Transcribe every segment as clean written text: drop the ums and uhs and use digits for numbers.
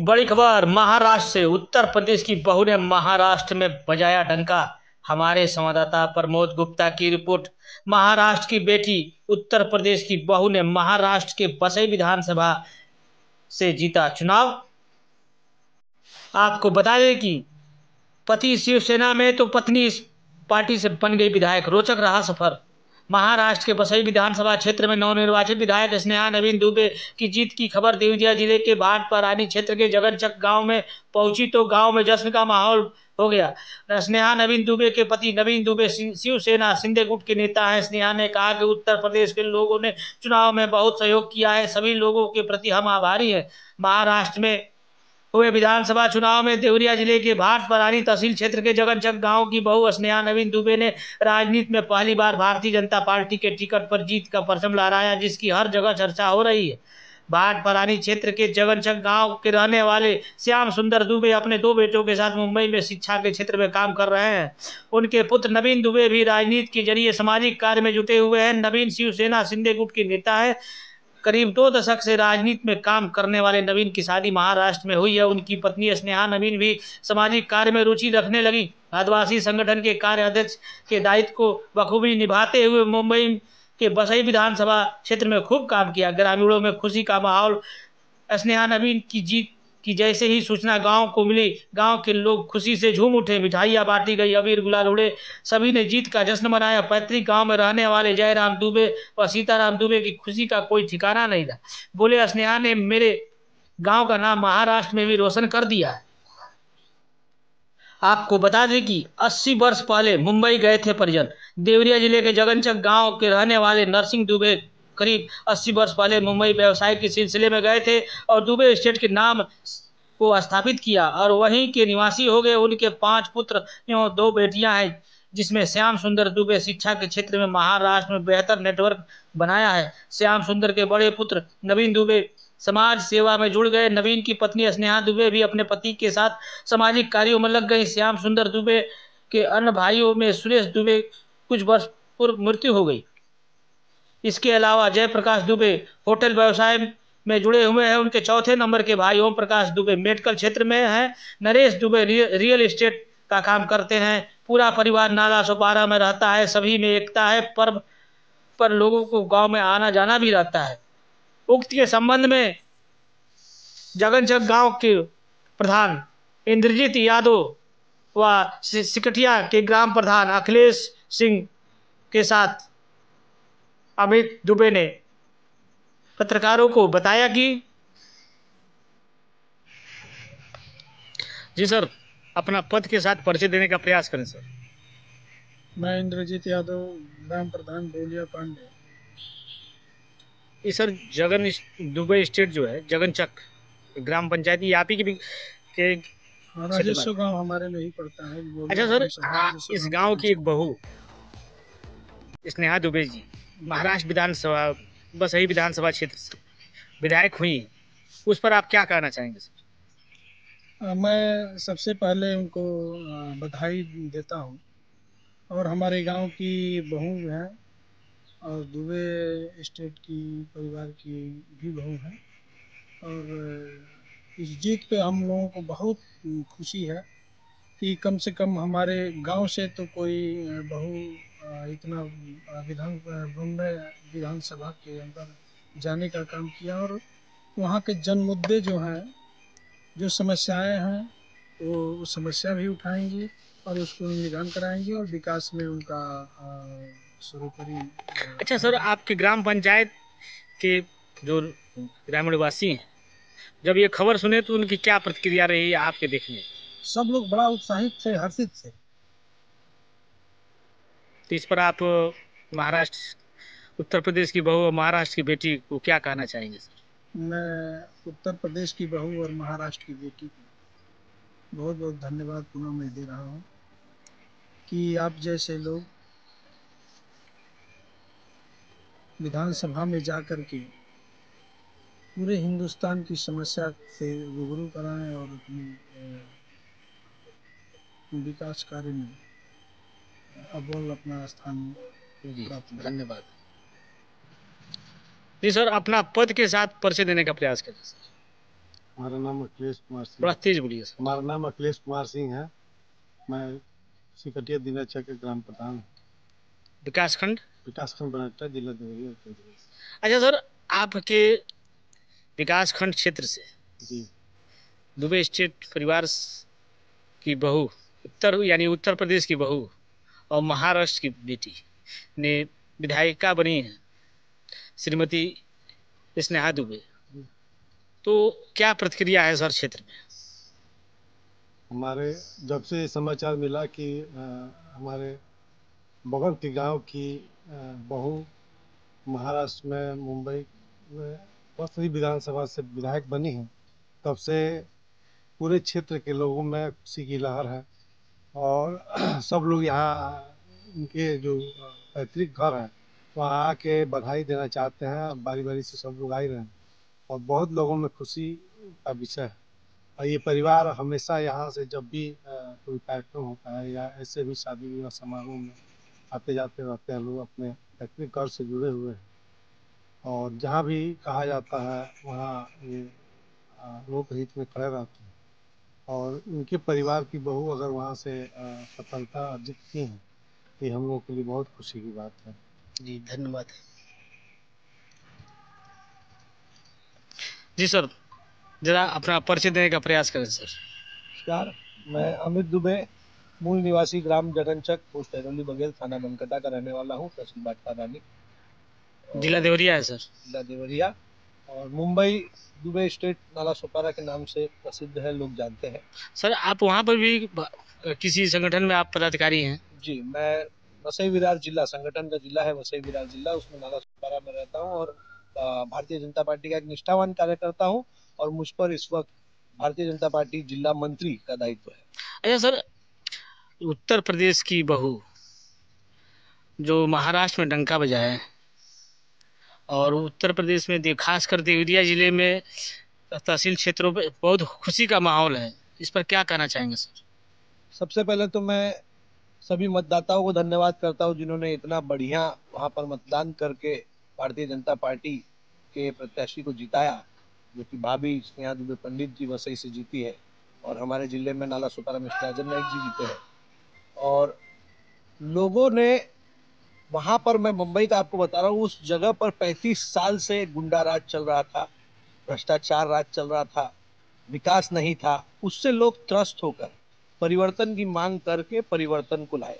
बड़ी खबर महाराष्ट्र से। उत्तर प्रदेश की बहू ने महाराष्ट्र में बजाया डंका। हमारे संवाददाता प्रमोद गुप्ता की रिपोर्ट। महाराष्ट्र की बेटी उत्तर प्रदेश की बहू ने महाराष्ट्र के बसई विधानसभा से जीता चुनाव। आपको बता दें कि पति शिवसेना में तो पत्नी इस पार्टी से बन गई विधायक। रोचक रहा सफर। महाराष्ट्र के बसई विधानसभा क्षेत्र में नवनिर्वाचित विधायक स्नेहा नवीन दुबे की जीत की खबर देवरिया जिले के भाटपारानी क्षेत्र के जगनचक गांव में पहुंची तो गांव में जश्न का माहौल हो गया। स्नेहा नवीन दुबे के पति नवीन दुबे शिवसेना शिंदे गुट के नेता हैं। स्नेहा ने कहा कि उत्तर प्रदेश के लोगों ने चुनाव में बहुत सहयोग किया है, सभी लोगों के प्रति हम आभारी हैं। महाराष्ट्र में हुए विधानसभा चुनाव में देवरिया जिले के भाटपारानी तहसील क्षेत्र के जगनचक गांव की बहू स्नेहा नवीन दुबे ने राजनीति में पहली बार भारतीय जनता पार्टी के टिकट पर जीत का परचम लहराया, जिसकी हर जगह चर्चा हो रही है। भाटपारानी क्षेत्र के जगनचक गांव के रहने वाले श्याम सुंदर दुबे अपने दो बेटों के साथ मुंबई में शिक्षा के क्षेत्र में काम कर रहे हैं। उनके पुत्र नवीन दुबे भी राजनीति के जरिए सामाजिक कार्य में जुटे हुए हैं। नवीन शिवसेना शिंदे गुट के नेता है। करीब 2 दशक से राजनीति में काम करने वाले नवीन की शादी महाराष्ट्र में हुई है। उनकी पत्नी स्नेहा नवीन भी सामाजिक कार्य में रुचि रखने लगी। आदिवासी संगठन के कार्याध्यक्ष के दायित्व को बखूबी निभाते हुए मुंबई के बसई विधानसभा क्षेत्र में खूब काम किया। ग्रामीणों में खुशी का माहौल। स्नेहा नवीन की जीत की जैसे ही सूचना गांव को मिली, गांव के लोग खुशी से झूम उठे। मिठाइयां बांटी गई, अबीर गुलाल उड़े, सभी ने जीत का जश्न मनाया। पैतृक गांव में रहने वाले जयराम दुबे व सीताराम दुबे की खुशी का कोई ठिकाना नहीं था। बोले, स्नेहा ने मेरे गांव का नाम महाराष्ट्र में भी रोशन कर दिया है। आपको बता दें कि 80 वर्ष पहले मुंबई गए थे परिजन। देवरिया जिले के जगनचक गांव के रहने वाले नरसिंह दुबे करीब 80 वर्ष पहले मुंबई व्यवसाय के सिलसिले में गए थे और दुबे स्टेट के नाम को स्थापित किया और वहीं के निवासी हो गए। उनके 5 पुत्र एवं 2 बेटियां हैं, जिसमें श्याम सुंदर दुबे शिक्षा के क्षेत्र में महाराष्ट्र में बेहतर नेटवर्क बनाया है। श्याम सुंदर के बड़े पुत्र नवीन दुबे समाज सेवा में जुड़ गए। नवीन की पत्नी स्नेहा दुबे भी अपने पति के साथ सामाजिक कार्यों में लग गई। श्याम सुंदर दुबे के अन्य भाइयों में सुरेश दुबे कुछ वर्ष पूर्व मृत्यु हो गई। इसके अलावा जयप्रकाश दुबे होटल व्यवसाय में जुड़े हुए हैं। उनके चौथे नंबर के भाई ओम प्रकाश दुबे मेडिकल क्षेत्र में हैं। नरेश दुबे रियल एस्टेट का काम करते हैं। पूरा परिवार नाला सोपारा में रहता है। सभी में एकता है। पर्व पर लोगों को गांव में आना जाना भी रहता है। उक्त के संबंध में जगनचक गांव के प्रधान इंद्रजीत यादव व सिकटिया के ग्राम प्रधान अखिलेश सिंह के साथ अमित दुबे ने पत्रकारों को बताया कि जी सर, अपना पद के साथ परिचय देने का प्रयास करें सर। मैं इंद्रजीत यादव, ग्राम प्रधान बोलिया पांडे। ये सर जगन दुबे स्टेट जो है जगनचक ग्राम पंचायत ये आप ही के हाँ, क्षेत्र में। राजेश्वर गांव हमारे में ही पड़ता है। अच्छा सर, इस गांव की एक बहू स्नेहा दुबे जी महाराष्ट्र विधानसभा बसई विधानसभा क्षेत्र से विधायक हुई, उस पर आप क्या कहना चाहेंगे सर? मैं सबसे पहले उनको बधाई देता हूँ और हमारे गांव की बहू है और दुबे स्टेट की परिवार की भी बहू है और इस जीत पे हम लोगों को बहुत खुशी है कि कम से कम हमारे गांव से तो कोई बहू इतना मुंबई विधानसभा के अंदर जाने का काम किया और वहाँ के जन मुद्दे जो हैं, जो समस्याएं हैं, वो समस्या भी उठाएंगे और उसको निदान कराएंगे और विकास में उनका सर्वोपरि। अच्छा सर, आपके ग्राम पंचायत के जो ग्रामीण वासी हैं, जब ये खबर सुने तो उनकी क्या प्रतिक्रिया रही आपके देखने? सब लोग बड़ा उत्साहित थे, हर्षित थे। तो इस पर आप महाराष्ट्र उत्तर प्रदेश की बहू और महाराष्ट्र की बेटी को क्या कहना चाहेंगे सर? मैं उत्तर प्रदेश की बहू और महाराष्ट्र की बेटी को बहुत बहुत धन्यवाद पुनः मैं दे रहा हूँ कि आप जैसे लोग विधानसभा में जाकर के पूरे हिंदुस्तान की समस्या से रूबरू कराएं और अपनी विकास कार्य में अव्वल अपना स्थान प्राप्त करें। धन्यवाद जी सर, अपना पद के साथ परिचय देने का प्रयास करें सर। हमारा नाम अखिलेश कुमार सिंह। थोड़ा तेज बोलिए सर। हमारा नाम अखिलेश कुमार सिंह है। मैं सिकटिया दिनाचक के ग्राम प्रधान, विकासखंड बनट्टा, जिला देवरिया, उत्तर प्रदेश। अच्छा सर, आपके विकासखंड क्षेत्र से जी। दुबे स्टेट परिवार की बहू, उत्तर प्रदेश की बहू और महाराष्ट्र की बेटी ने विधायिका बनी है, श्रीमती स्नेहा दुबे। तो क्या प्रतिक्रिया है सर क्षेत्र में? हमारे जब से समाचार मिला कि हमारे बगल के गांव की बहू महाराष्ट्र में, मुंबई में बस्ती विधानसभा से विधायक बनी है, तब से पूरे क्षेत्र के लोगों में खुशी की लहर है। और सब लोग यहाँ उनके जो पैतृक घर है वहाँ आके बधाई देना चाहते हैं। बारी बारी से सब लोग आ ही रहे हैं और बहुत लोगों में खुशी का विषय है। और ये परिवार हमेशा यहाँ से जब भी कोई कार्यक्रम होता है या ऐसे भी शादी विवाह समारोह में आते जाते रहते हैं लोग, अपने पैतृक घर से जुड़े हुए हैं। और जहाँ भी कहा जाता है वहाँ ये लोकहित में खड़े रहते हैं। और उनके परिवार की बहू अगर वहाँ से सफलता अर्जित की है, ये हम लोगों के लिए बहुत खुशी की बात है। जी धन्यवाद। जी सर, जरा अपना परिचय देने का प्रयास करें सर। नमस्कार, मैं अमित दुबे, मूल निवासी ग्राम जगनचक, पोस्ट एरोली बघेल, थाना बनकटा का रहने वाला हूँ, तहसील बाटका रानी, जिला देवरिया है सर। जिला देवरिया। और मुंबई दुबे स्टेट नाला सोपारा के नाम से प्रसिद्ध है, लोग जानते हैं। सर आप वहाँ पर भी किसी संगठन में आप पदाधिकारी हैं? जी, मैं वसई विरार जिला, संगठन का जिला है वसई विरार जिला, उसमें नाला सोपारा में रहता हूँ और भारतीय जनता पार्टी का एक निष्ठावान कार्यकर्ता हूँ। और मुझ पर इस वक्त भारतीय जनता पार्टी जिला मंत्री का दायित्व है। अच्छा सर, उत्तर प्रदेश की बहू जो महाराष्ट्र में डंका बजाए और उत्तर प्रदेश में खासकर देवरिया जिले में तहसील क्षेत्रों में बहुत खुशी का माहौल है, इस पर क्या कहना चाहेंगे सर? सबसे पहले तो मैं सभी मतदाताओं को धन्यवाद करता हूं जिन्होंने इतना बढ़िया वहां पर मतदान करके भारतीय जनता पार्टी के प्रत्याशी को जिताया, जो कि भाभी स्नेहा दुबे पंडित जी वसई से जीती है। और हमारे जिले में नाला सुपारा में राजन नाइक जी जीते हैं। और लोगों ने वहां पर, मैं मुंबई का आपको बता रहा हूँ, उस जगह पर 35 साल से गुंडा राज चल रहा था, भ्रष्टाचार राज चल रहा था, विकास नहीं था। उससे लोग त्रस्त होकर परिवर्तन की मांग करके परिवर्तन को लाए।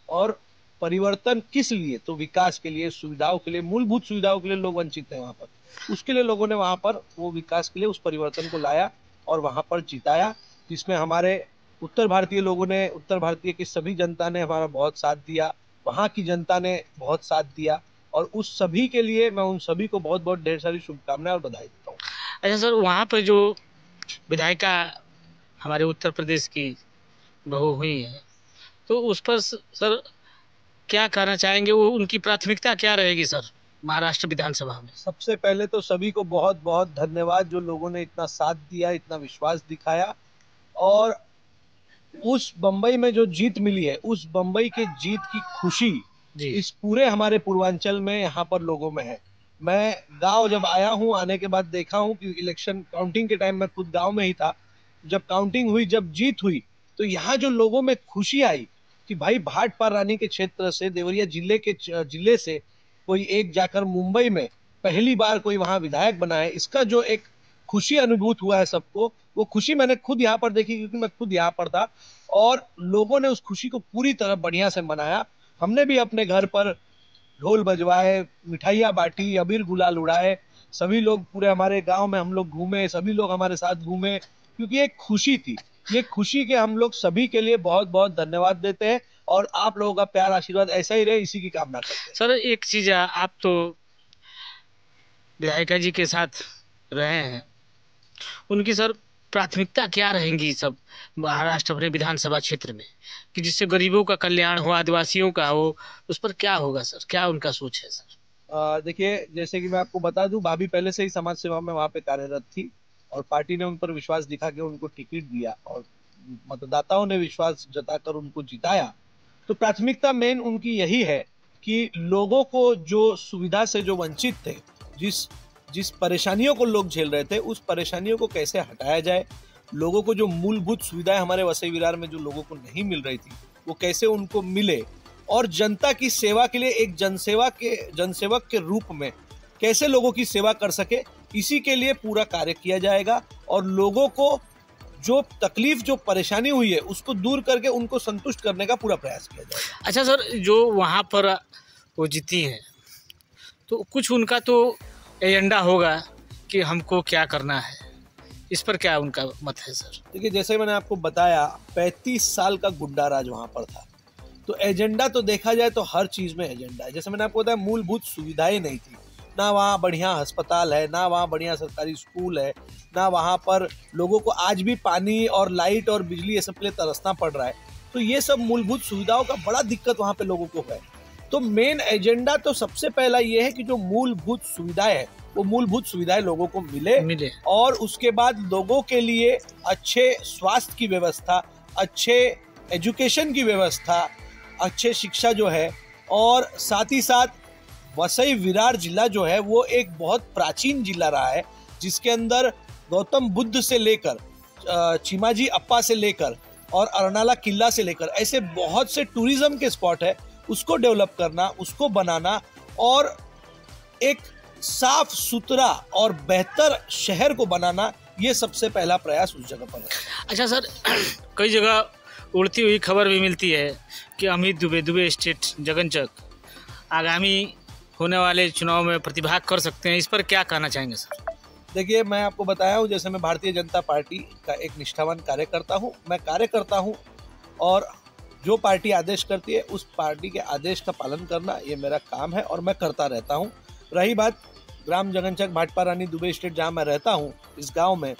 और परिवर्तन किस लिए? तो विकास के लिए, सुविधाओं के लिए, मूलभूत सुविधाओं के लिए लोग वंचित थे वहां पर। उसके लिए लोगों ने वहां पर वो विकास के लिए उस परिवर्तन को लाया और वहां पर जिताया, जिसमें हमारे उत्तर भारतीय लोगों ने, उत्तर भारतीय की सभी जनता ने हमारा बहुत साथ दिया, वहां की जनता ने बहुत साथ दिया। और उस सभी के लिए मैं उन सभी को बहुत बहुत ढेर सारी शुभकामनाएं और बधाई देता हूँ। अच्छा सर, वहाँ पर जो विधायिका हमारे उत्तर प्रदेश की बहू हुई है, तो उस पर सर क्या कहना चाहेंगे? वो उनकी प्राथमिकता क्या रहेगी सर महाराष्ट्र विधानसभा में? सबसे पहले तो सभी को बहुत बहुत धन्यवाद, जो लोगों ने इतना साथ दिया, इतना विश्वास दिखाया। और उस बंबई में जो जीत मिली है, उस बंबई के जीत की खुशी जी इस पूरे हमारे पूर्वांचल में, यहाँ पर लोगों में है। मैं गांव जब आया हूँ, आने के बाद देखा हूँ कि इलेक्शन काउंटिंग के टाइम मैं खुद गांव में ही था, जब काउंटिंग हुई, जब जीत हुई, तो यहाँ जो लोगों में खुशी आई कि भाई भाटपार रानी के क्षेत्र से, देवरिया जिले से कोई एक जाकर मुंबई में पहली बार कोई वहां विधायक बना है, इसका जो एक खुशी अनुभूत हुआ है सबको, वो खुशी मैंने खुद यहाँ पर देखी, क्योंकि मैं खुद यहाँ पर था। और लोगों ने उस खुशी को पूरी तरह बढ़िया से मनाया। हमने भी अपने घर पर ढोल बजवाए, मिठाइयाँ बांटी, अबीर गुलाल उड़ाए। सभी लोग, पूरे हमारे गांव में हम लोग घूमे, सभी लोग हमारे साथ घूमे, क्योंकि एक खुशी थी। ये खुशी के हम लोग सभी के लिए बहुत बहुत धन्यवाद देते हैं। और आप लोगों का प्यार आशीर्वाद ऐसा ही रहे, इसी की कामना करते हैं। सर एक चीज़, आप तो विधायिका जी के साथ रहे हैं, उनकी सर प्राथमिकता क्या रहेंगी सब महाराष्ट्र अपने विधानसभा क्षेत्र में, कि जिससे गरीबों का कल्याण हो, आदिवासियों का हो, उस पर क्या होगा सर? क्या उनका सोच है सर? देखिए, जैसे कि मैं आपको बता दूं, भाभी पहले से ही समाज सेवा में वहां पे कार्यरत थी और पार्टी ने उन पर विश्वास दिखा के उनको टिकट दिया और मतदाताओं ने विश्वास जताकर उनको जिताया। तो प्राथमिकता मेन उनकी यही है कि लोगों को जो सुविधा से जो वंचित थे, जिस जिस परेशानियों को लोग झेल रहे थे उस परेशानियों को कैसे हटाया जाए, लोगों को जो मूलभूत सुविधाएं हमारे वसई विरार में जो लोगों को नहीं मिल रही थी वो कैसे उनको मिले, और जनता की सेवा के लिए एक जनसेवक के रूप में कैसे लोगों की सेवा कर सके, इसी के लिए पूरा कार्य किया जाएगा। और लोगों को जो तकलीफ, जो परेशानी हुई है उसको दूर करके उनको संतुष्ट करने का पूरा प्रयास किया जाएगा। अच्छा सर, जो वहाँ पर वो जीती हैं तो कुछ उनका तो एजेंडा होगा कि हमको क्या करना है, इस पर क्या उनका मत है सर? देखिए, जैसे मैंने आपको बताया 35 साल का गुंडा राज वहाँ पर था, तो एजेंडा तो देखा जाए तो हर चीज़ में एजेंडा है। जैसे मैंने आपको बताया मूलभूत सुविधाएं नहीं थी, ना वहाँ बढ़िया अस्पताल है, ना वहाँ बढ़िया सरकारी स्कूल है, ना वहाँ पर लोगों को आज भी पानी और लाइट और बिजली ये सब के लिए तरसना पड़ रहा है। तो ये सब मूलभूत सुविधाओं का बड़ा दिक्कत वहाँ पे लोगों को है। तो मेन एजेंडा तो सबसे पहला ये है कि जो मूलभूत सुविधाएं है वो मूलभूत सुविधाएं लोगों को मिले और उसके बाद लोगों के लिए अच्छे स्वास्थ्य की व्यवस्था, अच्छे एजुकेशन की व्यवस्था, अच्छे शिक्षा जो है, और साथ ही साथ वसई विरार जिला जो है वो एक बहुत प्राचीन जिला रहा है, जिसके अंदर गौतम बुद्ध से लेकर चिमाजी अप्पा से लेकर और अरनाला किला से लेकर ऐसे बहुत से टूरिज्म के स्पॉट है, उसको डेवलप करना, उसको बनाना और एक साफ सुथरा और बेहतर शहर को बनाना, ये सबसे पहला प्रयास उस जगह पर है। अच्छा सर, कई जगह उड़ती हुई खबर भी मिलती है कि अमित दुबे स्टेट जगनचक आगामी होने वाले चुनाव में प्रतिभाग कर सकते हैं, इस पर क्या कहना चाहेंगे सर? देखिए, मैं आपको बताया हूँ, जैसे मैं भारतीय जनता पार्टी का एक निष्ठावान कार्यकर्ता हूँ, मैं कार्य करता हूँ और जो पार्टी आदेश करती है उस पार्टी के आदेश का पालन करना ये मेरा काम है और मैं करता रहता हूँ। रही बात ग्राम जगनचक भाटपा रानी दुबे स्टेट जहाँ मैं रहता हूँ, इस गांव में,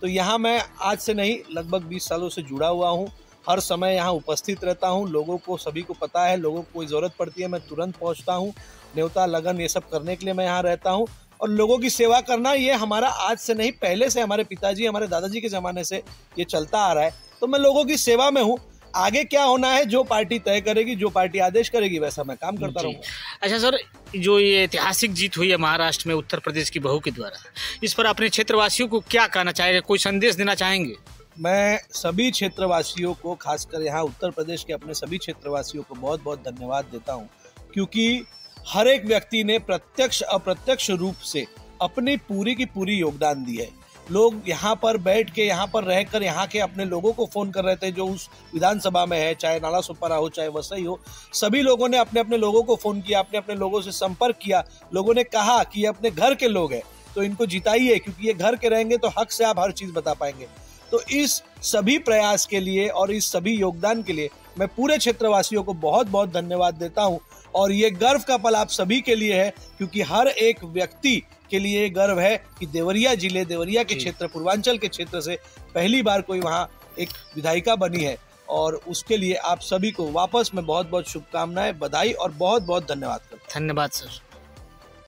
तो यहाँ मैं आज से नहीं लगभग 20 सालों से जुड़ा हुआ हूँ। हर समय यहाँ उपस्थित रहता हूँ, लोगों को सभी को पता है, लोगों को कोई ज़रूरत पड़ती है मैं तुरंत पहुँचता हूँ, न्योता लगन ये सब करने के लिए मैं यहाँ रहता हूँ। और लोगों की सेवा करना ये हमारा आज से नहीं, पहले से हमारे पिताजी, हमारे दादाजी के ज़माने से ये चलता आ रहा है। तो मैं लोगों की सेवा में हूँ। आगे क्या होना है जो पार्टी तय करेगी, जो पार्टी आदेश करेगी, वैसा मैं काम करता रहूँगा। अच्छा सर, जो ये ऐतिहासिक जीत हुई है महाराष्ट्र में उत्तर प्रदेश की बहू के द्वारा, इस पर अपने क्षेत्रवासियों को क्या कहना चाहेंगे, कोई संदेश देना चाहेंगे? मैं सभी क्षेत्रवासियों को, खासकर यहाँ उत्तर प्रदेश के अपने सभी क्षेत्रवासियों को बहुत बहुत धन्यवाद देता हूँ, क्योंकि हर एक व्यक्ति ने प्रत्यक्ष अप्रत्यक्ष रूप से अपनी पूरी की पूरी योगदान दी है। लोग यहाँ पर बैठ के, यहाँ पर रहकर यहाँ के अपने लोगों को फ़ोन कर रहे थे जो उस विधानसभा में है, चाहे नाला सुपारा हो, चाहे वसई हो, सभी लोगों ने अपने अपने लोगों को फ़ोन किया, अपने अपने लोगों से संपर्क किया। लोगों ने कहा कि ये अपने घर के लोग हैं तो इनको जिताइए, क्योंकि ये घर के रहेंगे तो हक से आप हर चीज़ बता पाएंगे। तो इस सभी प्रयास के लिए और इस सभी योगदान के लिए मैं पूरे क्षेत्रवासियों को बहुत बहुत धन्यवाद देता हूं। और ये गर्व का पल आप सभी के लिए है, क्योंकि हर एक व्यक्ति के लिए गर्व है कि देवरिया जिले, देवरिया के क्षेत्र, पूर्वांचल के क्षेत्र से पहली बार कोई वहां एक विधायिका बनी है। और उसके लिए आप सभी को वापस में बहुत बहुत शुभकामनाएं, बधाई और बहुत बहुत धन्यवाद करता हूं। धन्यवाद सर।